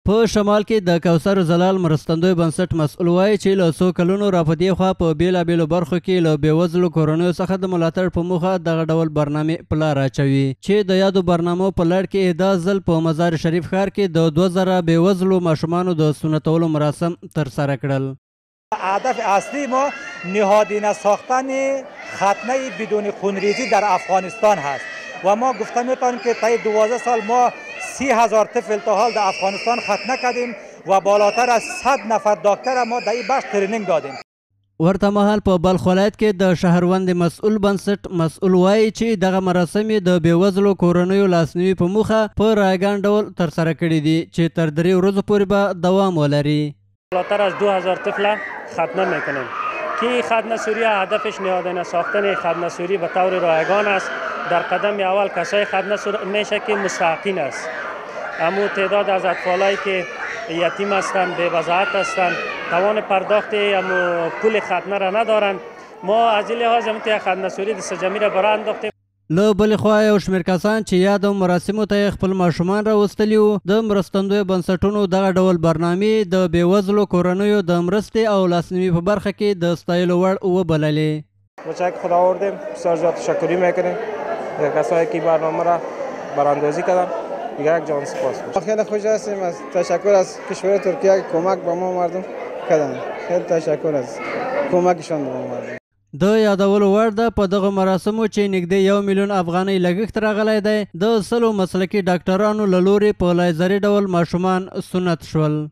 په شمال کې د کوثر زلال مرستندوی بنسټ مسؤل وایي چې له څو کلونو را په دې خوا په بېلابېلو برخو کې له بېوزلو کورنیو څخه د ملاتړ په موخه دغه ډول برنامې په لار اچوي چې د یادو برنامو په لړ کې دا ځل په مزار شریف ښار کې د 2000 بېوزلو ماشومانو د سنتولو مراسم ترسره کړل. هدف اصلی ما نهادینه ساختن ختنه بدون خونریزی در افغانستان هست و ما گفته میتونیم که طی 12 سال ما 30,000 طفل تا حال در افغانستان ختنه کردیم و بالاتر از 100 نفر دکتر ما در این بخش ترینینگ دادیم. ورته مهال په بلخ ولایت کې د شهروند مسؤل بنسټ مسؤل وایي چې دغه مراسم د بېوزلو کورنیو لاسنیوي په موخه په رایګان ډول ترسره کړي دي چې تر 3 ورځو پورې به دوام ولري. بالاتر از 2000 طفل ختنه میکنیم که ختنه سوری هدفش نهادینه ساختن ختنه سوری به طور رایگان است. در قدم اول کسای ختنه میشه که مستحقین است. اما تعداد از اطفالایی که یتیم هستند، بے وضاحت هستند، توان پرداخت اما پول ختنه را ندارند. ما از این لحاظ ختنه سوری د سجمی را برای انداختیم. له بلې خوا یو شمېر کسان چې یادو مراسمو ته خپل ماشومان راوستلي وو د مرستندویو بنسټونو دغه ډول برنامې د بېوزلو کورنیو د مرستې او لاسنیوي په برخه کې د ستایلو وړ وبللې. متشکر خدا آوردیم، بسیار زیاد تشکری میکنیم کسایی که برنامه را براندازی کردن. دیگر یک جان سپاس. خیلی خوش هستیم، از تشکر از کشور ترکیه که کمک به ما مردم کردن. خیلی تشکر از کمکشان به ما مردم. د یادولو وړ ده په دغه مراسمو چې نږدې 1 میلیون افغانۍ لګښت راغلی دی د 100 مسلکي ډاکټرانو له لورې په لیزري ډول ماشومان سنت شول.